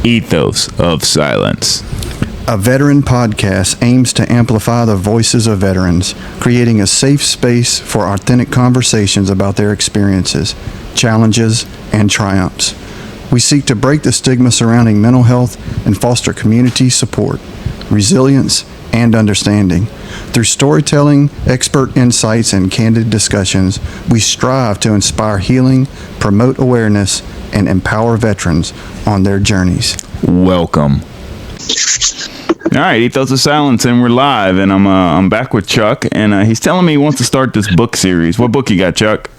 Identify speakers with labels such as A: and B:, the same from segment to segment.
A: Ethos of Silence.
B: A veteran podcast aims to amplify the voices of veterans, creating a safe space for authentic conversations about their experiences, challenges, and triumphs. We seek to break the stigma surrounding mental health and foster community support, resilience, and understanding. Through storytelling, expert insights, and candid discussions, we strive to inspire healing, promote awareness, and empower veterans on their journeys.
A: Welcome. All right, Ethos of Silence, and we're live, and I'm back with Chuck, and he's telling me he wants to start this book series. What book you got, Chuck?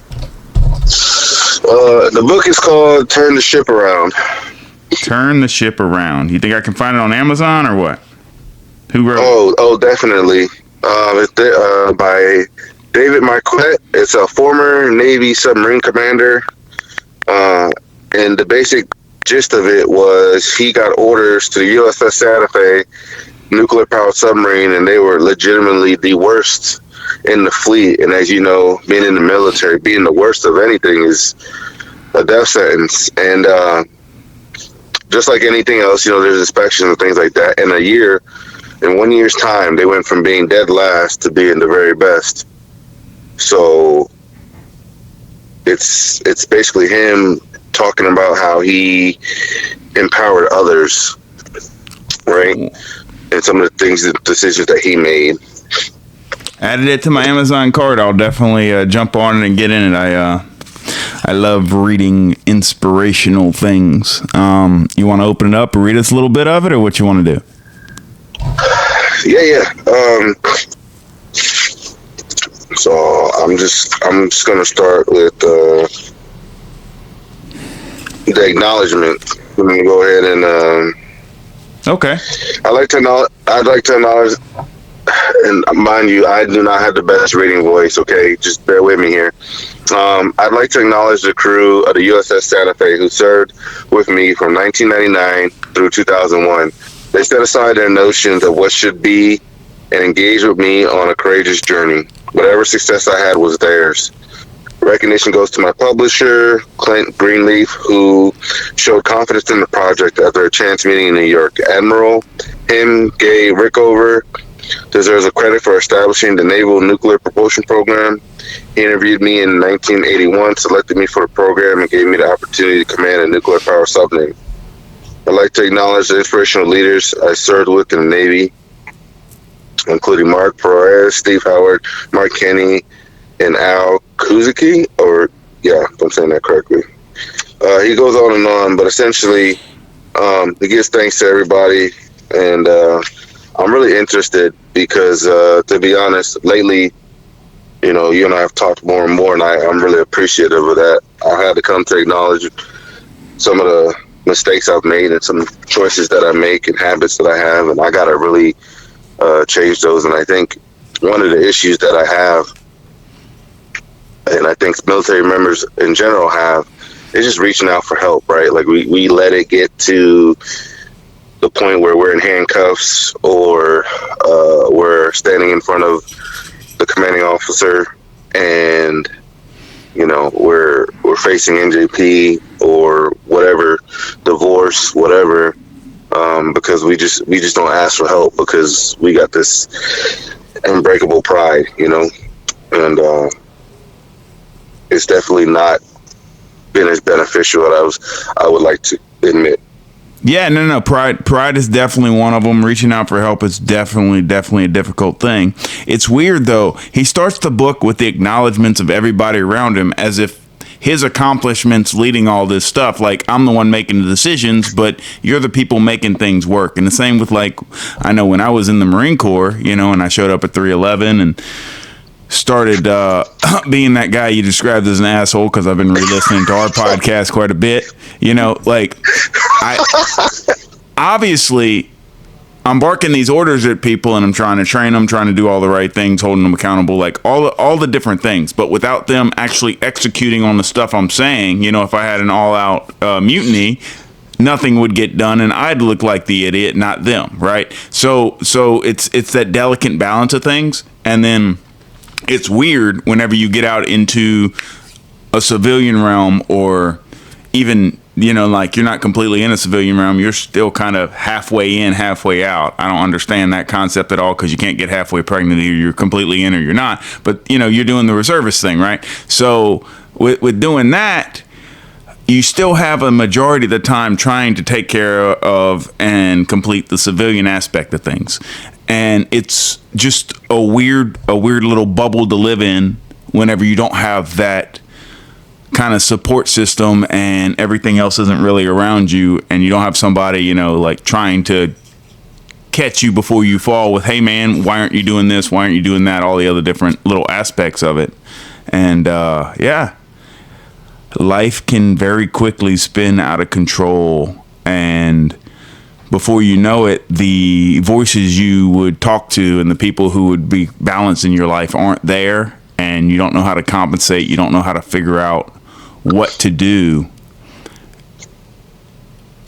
C: The book is called Turn the Ship Around.
A: Turn the Ship Around. You think I can find it on Amazon or what? Who wrote it?
C: Oh, definitely. It's by David Marquette. It's a former Navy submarine commander, and the basic gist of it was he got orders to the USS Santa Fe nuclear-powered submarine, and they were legitimately the worst in the fleet. And as you know, being in the military, being the worst of anything is a death sentence. And just like anything else, there's inspections and things like that. In 1 year's time, they went from being dead last to being the very best. So it's basically him talking about how he empowered others, right? And some of the decisions that he made.
A: Added it to my Amazon cart. I'll definitely jump on it and get in it. I love reading inspirational things. You want to open it up and read us a little bit of it, or what you want to do?
C: Yeah. So I'm just gonna start with the acknowledgement. I'm gonna go ahead and
A: okay.
C: I'd like to acknowledge, and mind you, I do not have the best reading voice. Okay, just bear with me here. I'd like to acknowledge the crew of the USS Santa Fe who served with me from 1999 through 2001. They set aside their notions of what should be and engaged with me on a courageous journey. Whatever success I had was theirs. Recognition goes to my publisher, Clint Greenleaf, who showed confidence in the project after a chance meeting in New York. Admiral Gay Rickover deserves a credit for establishing the Naval Nuclear Propulsion Program. He interviewed me in 1981, selected me for the program, and gave me the opportunity to command a nuclear power submarine. I'd like to acknowledge the inspirational leaders I served with in the Navy, including Mark Perez, Steve Howard, Mark Kenny, and Al Kuzicki, if I'm saying that correctly. He goes on, but essentially, he gives thanks to everybody, and I'm really interested because, to be honest, lately, you and I have talked more and more, and I'm really appreciative of that. I had to come to acknowledge some of the mistakes I've made and some choices that I make and habits that I have, and I got to really change those. And I think one of the issues that I have, and I think military members in general have, is just reaching out for help, right? Like we let it get to the point where we're in handcuffs or we're standing in front of the commanding officer and we're facing NJP or whatever, divorce, whatever, because we just don't ask for help because we got this unbreakable pride, and it's definitely not been as beneficial as I would like to admit.
A: Yeah, no. Pride is definitely one of them. Reaching out for help is definitely a difficult thing. It's weird, though. He starts the book with the acknowledgments of everybody around him as if his accomplishments leading all this stuff. Like, I'm the one making the decisions, but you're the people making things work. And the same with, I know when I was in the Marine Corps, and I showed up at 311 and started being that guy you described as an asshole because I've been re-listening to our podcast quite a bit. Obviously, I'm barking these orders at people and I'm trying to train them, trying to do all the right things, holding them accountable, all the different things. But without them actually executing on the stuff I'm saying, if I had an all-out mutiny, nothing would get done and I'd look like the idiot, not them, right? So it's that delicate balance of things. And then it's weird whenever you get out into a civilian realm or even like you're not completely in a civilian realm. You're still kind of halfway in, halfway out. I don't understand that concept at all because you can't get halfway pregnant. Either you're completely in or you're not. But, you're doing the reservist thing, right? So with doing that, you still have a majority of the time trying to take care of and complete the civilian aspect of things. And it's just a weird little bubble to live in whenever you don't have that kind of support system and everything else isn't really around you, and you don't have somebody, like trying to catch you before you fall with, hey man, why aren't you doing this? Why aren't you doing that? All the other different little aspects of it. And life can very quickly spin out of control, and before you know it, the voices you would talk to and the people who would be balanced in your life aren't there, and you don't know how to compensate. You don't know how to figure out what to do.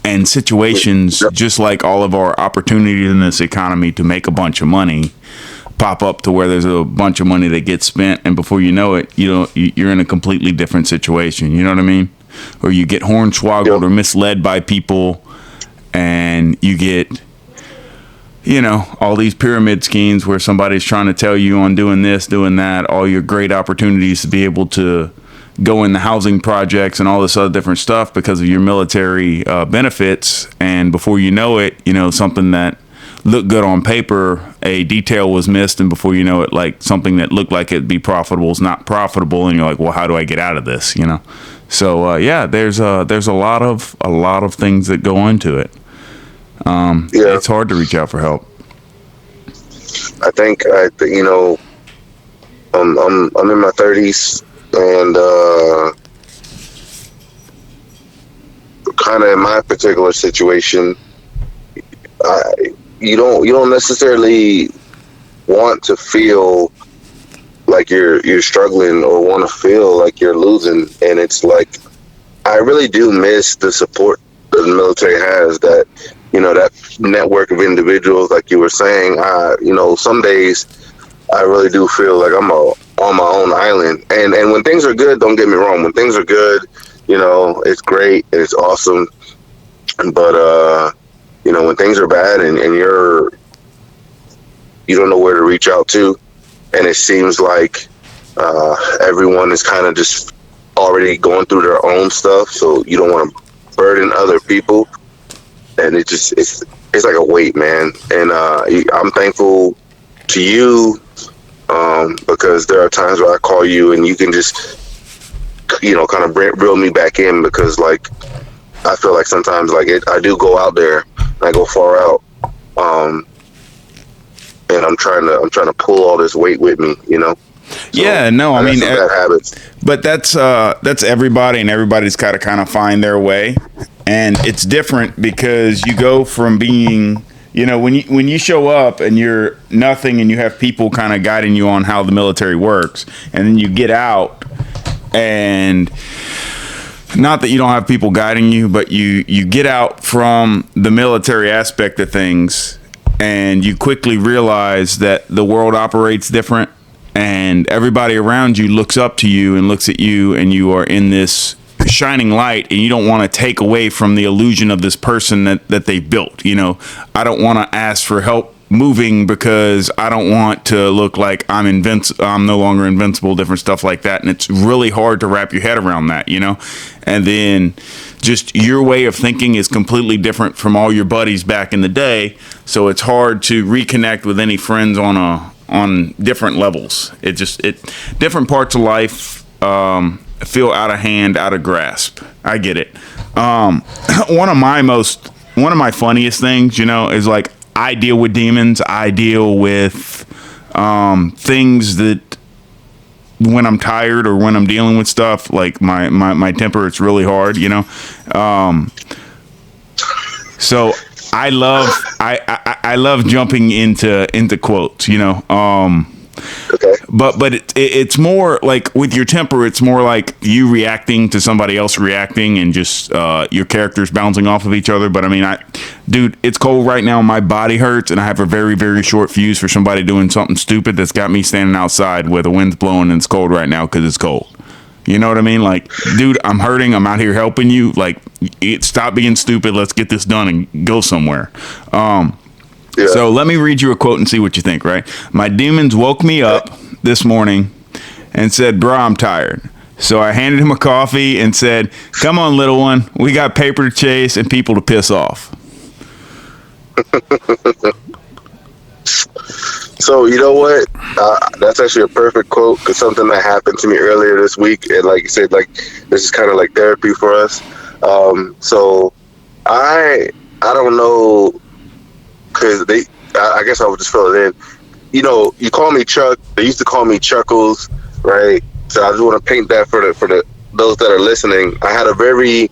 A: And situations, just like all of our opportunities in this economy to make a bunch of money, pop up to where there's a bunch of money that gets spent, and before you know it, you're in a completely different situation. You know what I mean? Or you get hornswoggled or misled by people, and you get all these pyramid schemes where somebody's trying to tell you on doing this, doing that, all your great opportunities to be able to go in the housing projects and all this other different stuff because of your military benefits. And before you know it, something that looked good on paper, a detail was missed, and before you know it, like something that looked like it'd be profitable is not profitable, and you're like, well, how do I get out of this? So there's a lot of things that go into it. It's hard to reach out for help.
C: I think I'm in my 30s, and kind of in my particular situation, you don't necessarily want to feel like you're struggling or want to feel like you're losing, and it's like I really do miss the support that the military has, that that network of individuals, like you were saying. Some days I really do feel like I'm on my own island, and when things are good, don't get me wrong, when things are good, it's great, it's awesome, but when things are bad and you don't know where to reach out to, and it seems like everyone is kind of just already going through their own stuff, so you don't want to burden other people, and it's like a weight, man. And I'm thankful to you, because there are times where I call you and you can just kind of reel me back in, because like I feel like sometimes I do go out there, I go far out, and I'm trying to pull all this weight with me, So,
A: yeah, no, I mean,
C: bad habits.
A: But that's everybody, and everybody's got to kind of find their way, and it's different because you go from being, when you show up and you're nothing, and you have people kind of guiding you on how the military works, and then you get out, and not that you don't have people guiding you, but you get out from the military aspect of things, and you quickly realize that the world operates different, and everybody around you looks up to you and looks at you, and you are in this shining light, and you don't want to take away from the illusion of this person that they built. I don't want to ask for help moving because I don't want to look like I'm no longer invincible, different stuff like that. And it's really hard to wrap your head around that, and then just your way of thinking is completely different from all your buddies back in the day. So it's hard to reconnect with any friends on different levels. Different parts of life feel out of hand, out of grasp. I get it. One of my funniest things, is like, I deal with demons. I deal with things that when I'm tired or when I'm dealing with stuff, like my temper, it's really hard, So I love jumping into quotes,
C: Okay.
A: But it's more like with your temper, it's more like you reacting to somebody else reacting, and just your characters bouncing off of each other. But I mean, dude, it's cold right now. My body hurts, and I have a very, very short fuse for somebody doing something stupid that's got me standing outside where the wind's blowing and it's cold right now because it's cold. You know what I mean? Like, dude, I'm hurting. I'm out here helping you. Like, stop being stupid. Let's get this done and go somewhere. So let me read you a quote and see what you think, right? My demons woke me up this morning and said, bro, I'm tired. So I handed him a coffee and said, come on, little one. We got paper to chase and people to piss off.
C: So, you know what? That's actually a perfect quote, because something that happened to me earlier this week, and like you said, like, this is kind of like therapy for us. So I don't know, because I guess I would just fill it in. You know, you call me Chuck. They used to call me Chuckles, right? So I just want to paint that for the those that are listening. I had a very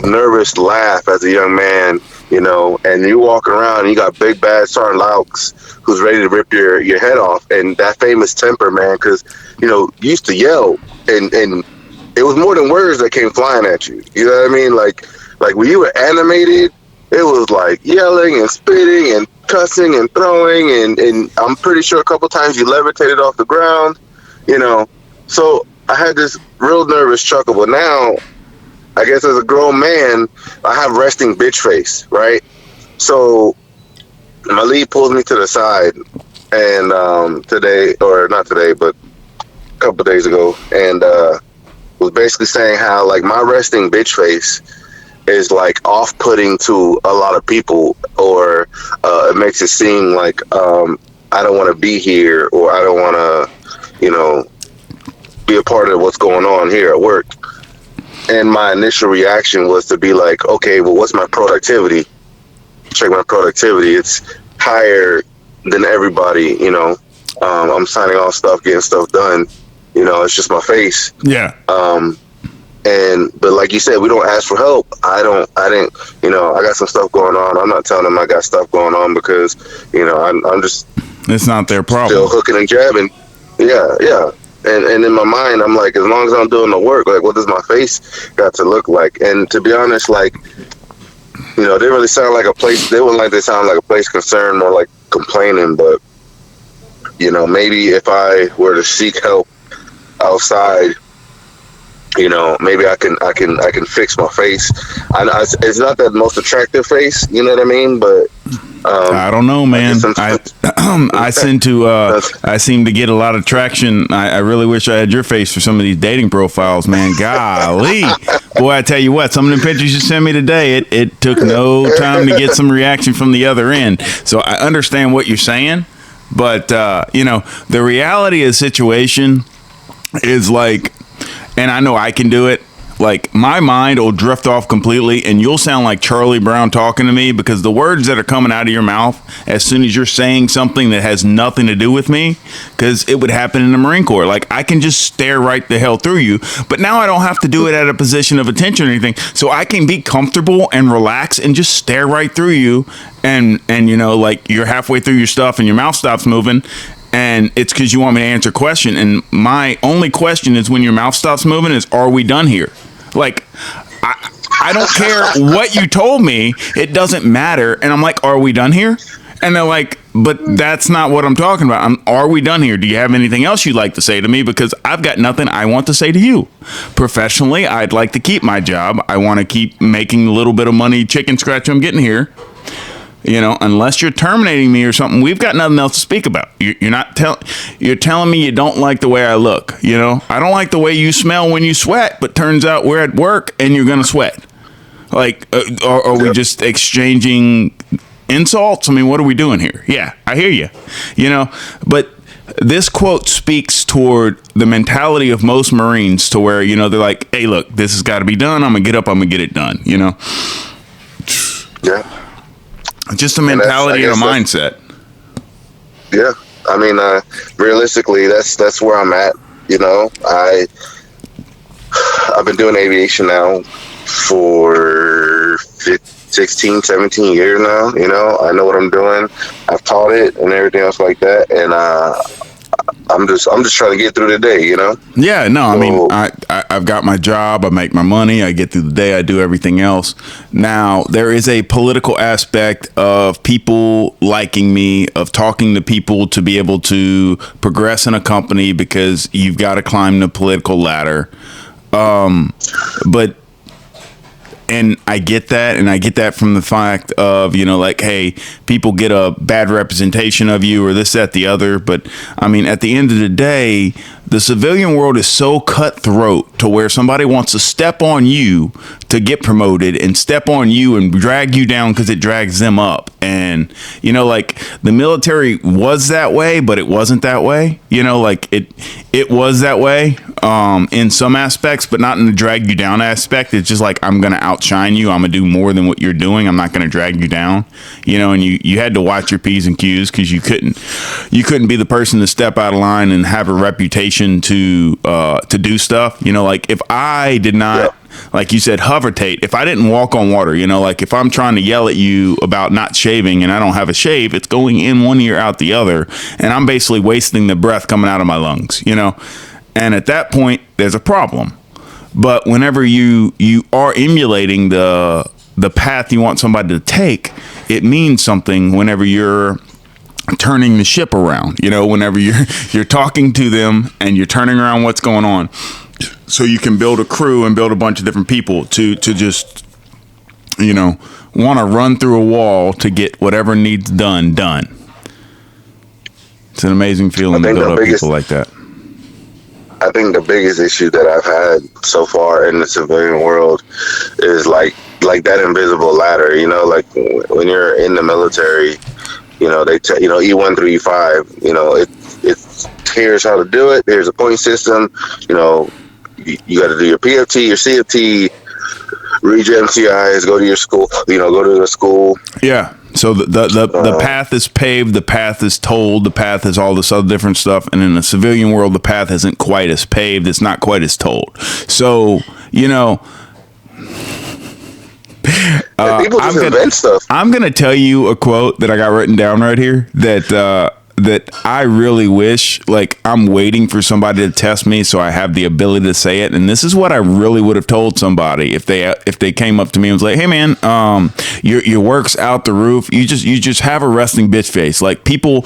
C: nervous laugh as a young man, you know, and you walk around and you got big bad Sergeant Loucks who's ready to rip your head off, and that famous temper, man, because, you know, you used to yell, and it was more than words that came flying at you. You know what I mean? Like when you were animated, it was like yelling and spitting and cussing and throwing, and I'm pretty sure a couple times you levitated off the ground, you know. So I had this real nervous chuckle, but now, I guess as a grown man, I have resting bitch face, right? So my lead pulls me to the side, and today, or not today, but a couple days ago, and was basically saying how, like, my resting bitch face is like off-putting to a lot of people, or it makes it seem like I don't want to be here, or I don't want to, you know, be a part of what's going on here at work. And my initial reaction was to be like, okay, well, what's my productivity? Check my productivity. It's higher than everybody, you know. I'm signing off stuff, getting stuff done. You know, it's just my face.
A: Yeah.
C: But like you said, we don't ask for help. I didn't, you know, I got some stuff going on. I'm not telling them I got stuff going on because, you know, I'm just.
A: It's not their problem.
C: Still hooking and jabbing. Yeah. And in my mind, I'm like, as long as I'm doing the work, like, what does my face got to look like? And to be honest, like, you know, they really sound like a place. They wouldn't like they sound like a place concerned, more like complaining. But, you know, maybe if I were to seek help outside, you know, maybe I can fix my face. It's not that most attractive face, you know what I mean? But
A: I don't know, man. I seem to get a lot of traction. I really wish I had your face for some of these dating profiles, man. Golly, boy, I tell you what, some of the pictures you sent me today, it took no time to get some reaction from the other end. So I understand what you're saying, but you know, the reality of the situation is like, and I know I can do it. Like, my mind will drift off completely, and you'll sound like Charlie Brown talking to me, because the words that are coming out of your mouth as soon as you're saying something that has nothing to do with me, because it would happen in the Marine Corps. Like, I can just stare right the hell through you, but now I don't have to do it at a position of attention or anything, so I can be comfortable and relax and just stare right through you, and you know, like, you're halfway through your stuff and your mouth stops moving, and it's because you want me to answer a question, and my only question is, when your mouth stops moving, is, are we done here? Like, I don't care what you told me. It doesn't matter. And I'm like, are we done here? And they're like, but that's not what I'm talking about. Are we done here? Do you have anything else you'd like to say to me? Because I've got nothing I want to say to you. Professionally, I'd like to keep my job. I want to keep making a little bit of money, chicken scratch I'm getting here. You know, unless you're terminating me or something, we've got nothing else to speak about. You're telling me you don't like the way I look. You know, I don't like the way you smell when you sweat, but turns out we're at work and you're going to sweat. Like, are we just exchanging insults? I mean, what are we doing here? Yeah, I hear you. You know, but this quote speaks toward the mentality of most Marines, to where, you know, they're like, hey, look, this has got to be done. I'm going to get up. I'm going to get it done. You know?
C: Yeah.
A: Just a mentality and a mindset.
C: Yeah, I mean, realistically, that's where I'm at. You know, I've been doing aviation now for 16, 17 years now. You know, I know what I'm doing. I've taught it and everything else like that, and I'm just trying to get through the day, you know?
A: Yeah, no, I mean, I've got my job, I make my money, I get through the day, I do everything else. Now, there is a political aspect of people liking me, of talking to people to be able to progress in a company, because you've got to climb the political ladder. But and I get that, and I get that from the fact of, you know, like, hey, people get a bad representation of you or this, that, the other. But I mean, at the end of the day, the civilian world is so cutthroat to where somebody wants to step on you to get promoted and step on you and drag you down because it drags them up. And, you know, like the military was that way, but it wasn't that way. You know, like it was that way in some aspects, but not in the drag you down aspect. It's just like, I'm going to outshine you. I'm going to do more than what you're doing. I'm not going to drag you down, you know, and you had to watch your P's and Q's because you couldn't be the person to step out of line and have a reputation to do stuff. You know, like if I did not, like you said, hovertate, if I didn't walk on water, you know, like if I'm trying to yell at you about not shaving and I don't have a shave, it's going in one ear out the other, and I'm basically wasting the breath coming out of my lungs, you know. And at that point, there's a problem. But whenever you are emulating the path you want somebody to take, it means something whenever you're turning the ship around, you know, whenever you're talking to them and you're turning around what's going on. So you can build a crew and build a bunch of different people to just, you know, want to run through a wall to get whatever needs done. It's an amazing feeling to build up people like that.
C: I think the biggest issue that I've had so far in the civilian world is like that invisible ladder, you know, like when you're in the military, you know, you know, E1 through E5, you know, it's here's how to do it. There's a point system, you know, you got to do your PFT, your CFT, read your MCIs, go to your school, you know, go to the school.
A: Yeah. So the path is paved, the path is told, the path is all this other different stuff. And in the civilian world, the path isn't quite as paved. It's not quite as told. So, you know,
C: people just invent stuff.
A: I'm going to tell you a quote that I got written down right here that I really wish, like, I'm waiting for somebody to test me so I have the ability to say it. And this is what I really would have told somebody if they came up to me and was like, hey man, your work's out the roof. You just have a resting bitch face. Like people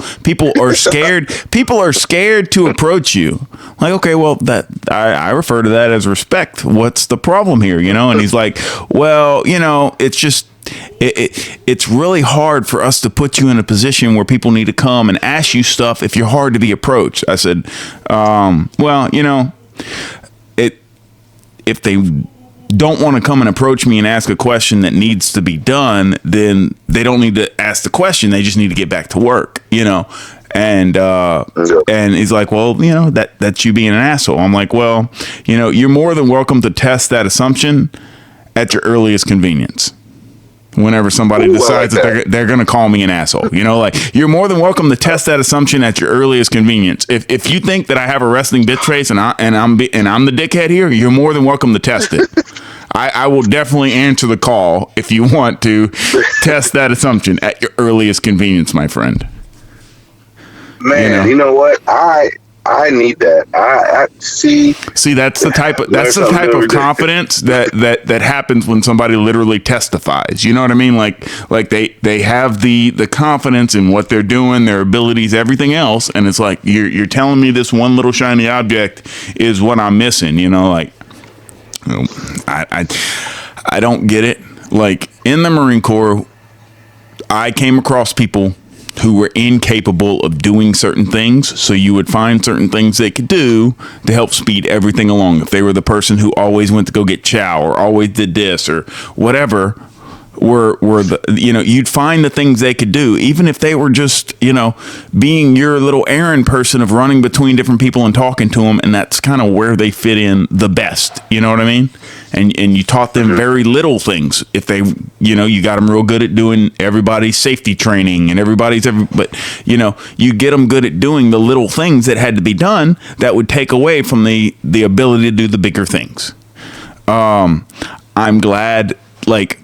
A: are scared. People are scared to approach you. Like, okay, well, that I refer to that as respect. What's the problem here? You know? And he's like, well, you know, it's just, it's really hard for us to put you in a position where people need to come and ask you stuff if you're hard to be approached. I said, well, you know, if they don't want to come and approach me and ask a question that needs to be done, then they don't need to ask the question. They just need to get back to work, you know? And he's like, well, you know, that's you being an asshole. I'm like, well, you know, you're more than welcome to test that assumption at your earliest convenience. Whenever somebody decides that they're going to call me an asshole, you know, like you're more than welcome to test that assumption at your earliest convenience. If you think that I have a resting bitch face and I'm the dickhead here, you're more than welcome to test it. I will definitely answer the call if you want to test that assumption at your earliest convenience, my friend.
C: Man, you know what? I need that. I see.
A: That's the type of confidence that happens when somebody literally testifies. You know what I mean? Like they have the confidence in what they're doing, their abilities, everything else, and it's like you're telling me this one little shiny object is what I'm missing. You know, like, you know, I don't get it. Like in the Marine Corps, I came across people who were incapable of doing certain things, so you would find certain things they could do to help speed everything along. If they were the person who always went to go get chow or always did this or whatever, were the, you know, you'd find the things they could do, even if they were just, you know, being your little errand person of running between different people and talking to them, and that's kind of where they fit in the best. You know what I mean? And you taught them very little things. If they, you know, you got them real good at doing everybody's safety training and but you know, you get them good at doing the little things that had to be done that would take away from the ability to do the bigger things. I'm glad, like,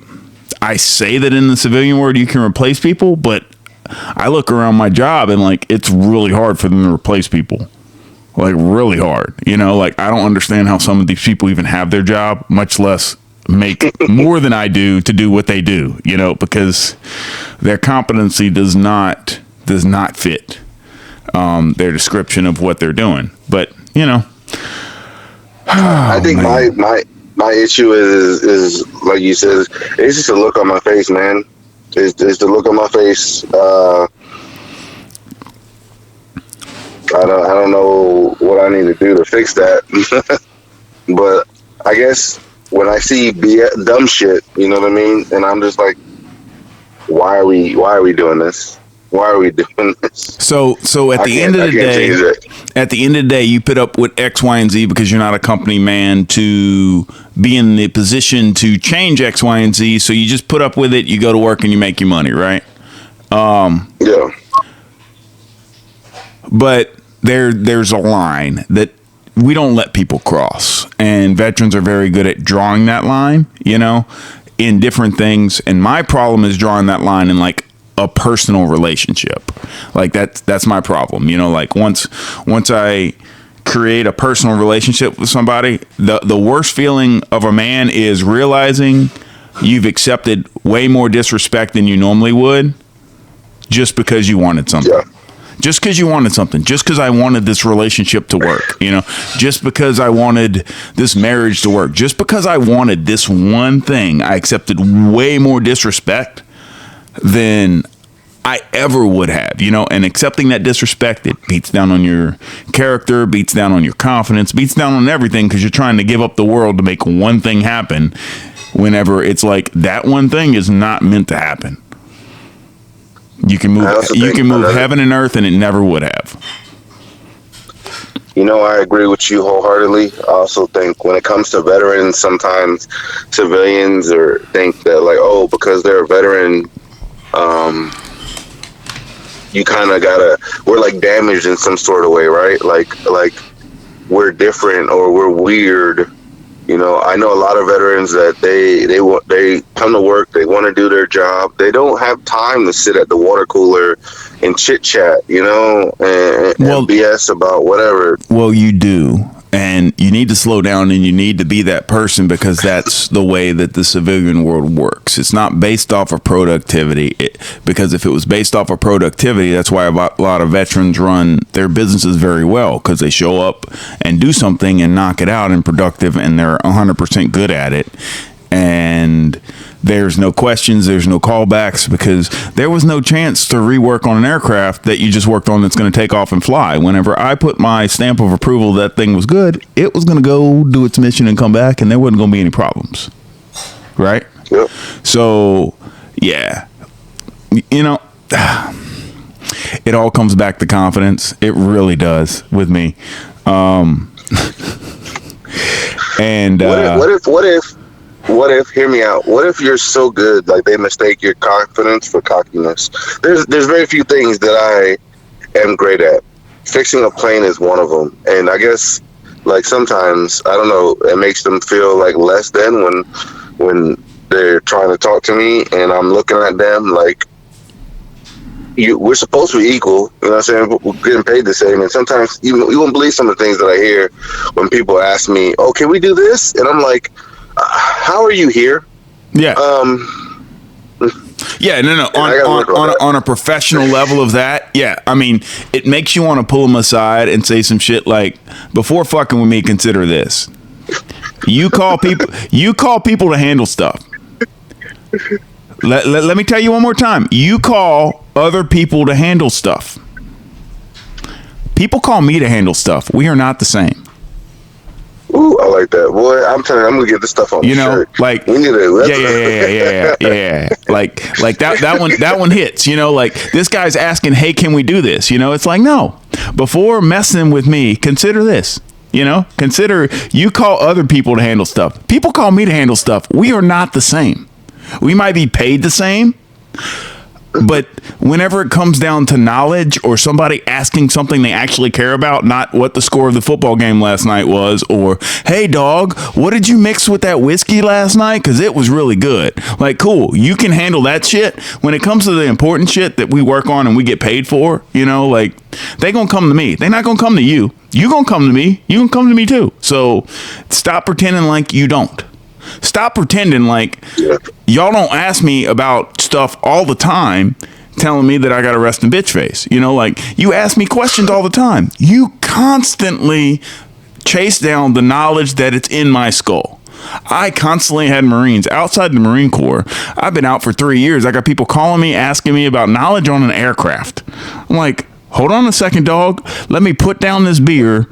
A: I say that in the civilian world you can replace people, but I look around my job and like it's really hard for them to replace people. Like really hard. You know, like I don't understand how some of these people even have their job, much less make more than I do to do what they do, you know, because their competency does not fit their description of what they're doing. But, you know,
C: I think my issue is like you said, it's just a look on my face, man. It's the look on my face. I don't know what I need to do to fix that, but I guess when I see dumb shit, you know what I mean, and I'm just like, why are we doing this? Why are we doing this?
A: So at the end of the day, you put up with X, Y, and Z because you're not a company man to be in the position to change X, Y, and Z. So you just put up with it. You go to work and you make your money, right?
C: Yeah.
A: But there's a line that we don't let people cross, and veterans are very good at drawing that line, in different things. And my problem is drawing that line in like a personal relationship. Like that's my problem. Like once I create a personal relationship with somebody, the worst feeling of a man is realizing you've accepted way more disrespect than you normally would just because you wanted something.
C: Yeah.
A: Just because you wanted something, just because I wanted this relationship to work, just because I wanted this marriage to work, just because I wanted this one thing, I accepted way more disrespect than I ever would have, and accepting that disrespect, it beats down on your character, beats down on your confidence, beats down on everything because you're trying to give up the world to make one thing happen whenever it's like that one thing is not meant to happen. You can move heaven and earth, and it never would have.
C: I agree with you wholeheartedly. I also think when it comes to veterans, sometimes civilians or think that like, oh, because they're a veteran, you kind of we're like damaged in some sort of way, right? Like we're different or we're weird. I know a lot of veterans that they come to work, they want to do their job. They don't have time to sit at the water cooler and chit chat, and BS about whatever.
A: Well, you do. And you need to slow down and you need to be that person because that's the way that the civilian world works. It's not based off of productivity. Because if it was based off of productivity, that's why a lot of veterans run their businesses very well because they show up and do something and knock it out and productive and they're 100% good at it. And there's no questions, there's no callbacks because there was no chance to rework on an aircraft that you just worked on that's going to take off and fly. Whenever I put my stamp of approval that thing was good, it was going to go do its mission and come back and there wasn't going to be any problems. Right?
C: Yep.
A: So, yeah. It all comes back to confidence. It really does with me. And
C: what if, hear me out, what if you're so good, like they mistake your confidence for cockiness? There's very few things that I am great at. Fixing a plane is one of them. And I guess, like, sometimes, I don't know, it makes them feel like less than when they're trying to talk to me and I'm looking at them like, we're supposed to be equal, you know what I'm saying? We're getting paid the same. And sometimes you won't believe some of the things that I hear when people ask me, oh, can we do this? And I'm like, how are you here?
A: Yeah. Yeah, no. On a professional level of that, yeah. I mean, it makes you want to pull them aside and say some shit like, before fucking with me, consider this. You call people to handle stuff. Let me tell you one more time. You call other people to handle stuff. People call me to handle stuff. We are not the same.
C: Ooh, I like that, boy. I'm telling you, I'm gonna get this stuff on the shirt.
A: Like
C: we need to,
A: yeah. Like that one hits. Like this guy's asking, hey, can we do this? It's like, no. Before messing with me, consider this. Consider you call other people to handle stuff. People call me to handle stuff. We are not the same. We might be paid the same, but whenever it comes down to knowledge or somebody asking something they actually care about, not what the score of the football game last night was, or, hey, dog, what did you mix with that whiskey last night? Because it was really good. Like, cool, you can handle that shit. When it comes to the important shit that we work on and we get paid for, like, they going to come to me. They not going to come to you. You going to come to me. You going to come to me too. So stop pretending like you don't. Stop pretending like y'all don't ask me about stuff all the time, telling me that I got a resting bitch face. Like, you ask me questions all the time. You constantly chase down the knowledge that it's in my skull. I constantly had Marines outside the Marine Corps. I've been out for 3 years. I got people calling me, asking me about knowledge on an aircraft. I'm like, hold on a second, dog. Let me put down this beer.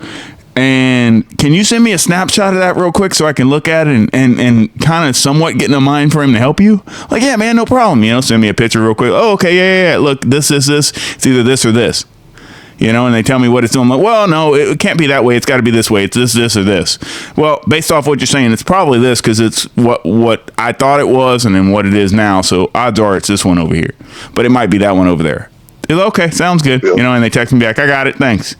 A: And can you send me a snapshot of that real quick so I can look at it and kind of somewhat get in a mind for him to help you? Like, yeah, man, no problem. You know, send me a picture real quick. Oh, okay, yeah. Look, this. It's either this or this. You know, and they tell me what it's doing. I'm like, well, no, it can't be that way. It's got to be this way. It's this, or this. Well, based off what you're saying, it's probably this because it's what I thought it was and then what it is now. So odds are it's this one over here. But it might be that one over there. It's okay, sounds good. You know, and they text me back, I got it, thanks.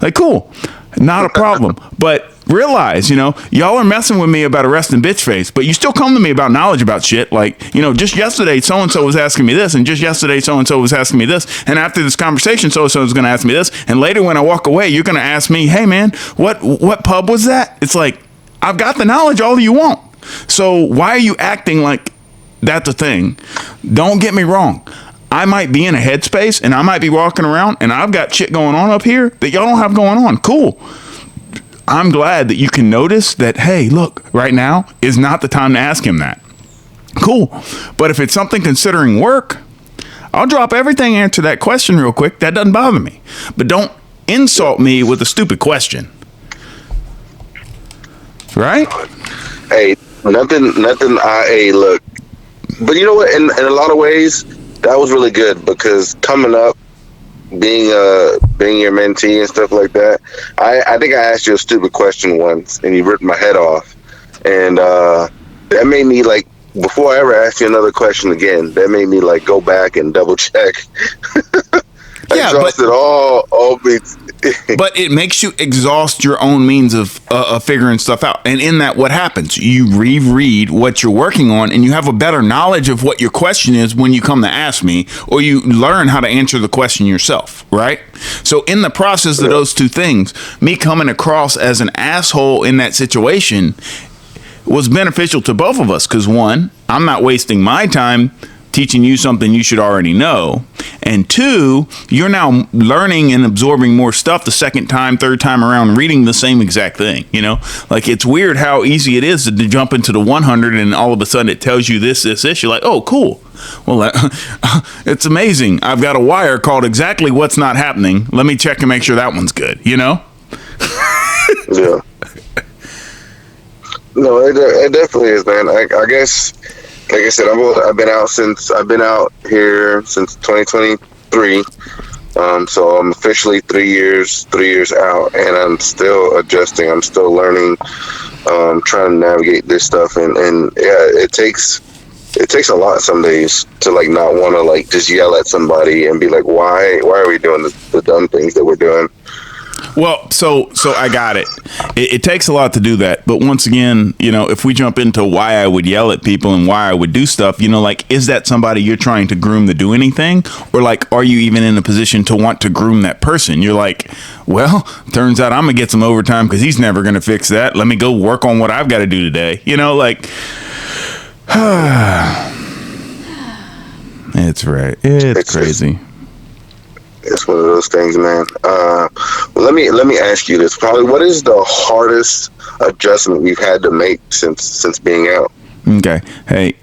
A: Like, cool. Not a problem. But realize, you know, y'all are messing with me about arresting bitch face, but you still come to me about knowledge about shit. Like, you know, just yesterday, so-and-so was asking me this, and just yesterday, so-and-so was asking me this, and after this conversation, so-and-so is going to ask me this, and later when I walk away, you're going to ask me, hey, man, what pub was that? It's like, I've got the knowledge all you want. So why are you acting like that's a thing? Don't get me wrong. I might be in a headspace and I might be walking around and I've got shit going on up here that y'all don't have going on. Cool. I'm glad that you can notice that, hey, look, right now is not the time to ask him that. Cool. But if it's something considering work, I'll drop everything and answer that question real quick. That doesn't bother me. But don't insult me with a stupid question. Right?
C: Hey, nothing, look. But you know what? In a lot of ways, that was really good because coming up, being your mentee and stuff like that, I think I asked you a stupid question once and you ripped my head off, and that made me like, before I ever asked you another question again, that made me like go back and double check.
A: Yeah,
C: exhausted all beats.
A: But it makes you exhaust your own means of figuring stuff out. And in that, what happens? You reread what you're working on and you have a better knowledge of what your question is when you come to ask me, or you learn how to answer the question yourself, right? So in the process of those two things, me coming across as an asshole in that situation was beneficial to both of us because, one, I'm not wasting my time teaching you something you should already know, and two, you're now learning and absorbing more stuff the second time, third time around, reading the same exact thing. You know, like, it's weird how easy it is to jump into the 100 and all of a sudden it tells you this. You're like, oh, cool. Well, it's amazing. I've got a wire called exactly what's not happening. Let me check and make sure that one's good. You know?
C: Yeah. No, it definitely is, man. I guess, like I said, I've been out here since 2023. So I'm officially 3 years out, and I'm still adjusting. I'm still learning, trying to navigate this stuff, and yeah, it takes a lot some days to like not want to like just yell at somebody and be like, why are we doing the dumb things that we're doing?
A: Well, so I got it. It takes a lot to do that. But once again, you know, if we jump into why I would yell at people and why I would do stuff, you know, like, is that somebody you're trying to groom to do anything? Or like, are you even in a position to want to groom that person? You're like, well, turns out I'm going to get some overtime because he's never going to fix that. Let me go work on what I've got to do today. You know, like, it's right. It's crazy.
C: It's one of those things, man. Well, let me ask you this. Probably, what is the hardest adjustment we've had to make since being out?
A: Okay. Hey,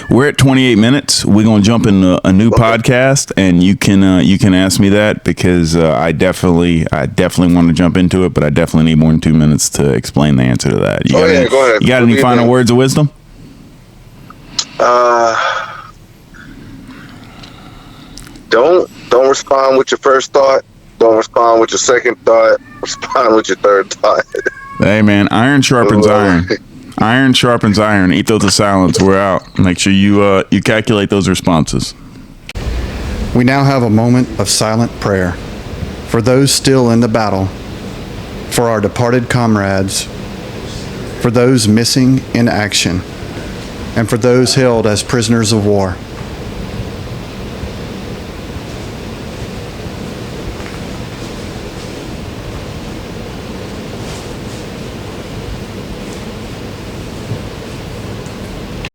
A: we're at 28 minutes. We're gonna jump into a new podcast, and you can ask me that because I definitely want to jump into it, but I definitely need more than 2 minutes to explain the answer to that.
C: Go ahead.
A: You got any final words of wisdom?
C: Don't respond with your first thought. Don't respond with your second thought. Respond with your third thought.
A: Hey, man, iron sharpens iron. Iron sharpens iron. Ethos of Silence. We're out. Make sure you calculate those responses.
B: We now have a moment of silent prayer for those still in the battle, for our departed comrades, for those missing in action, and for those held as prisoners of war.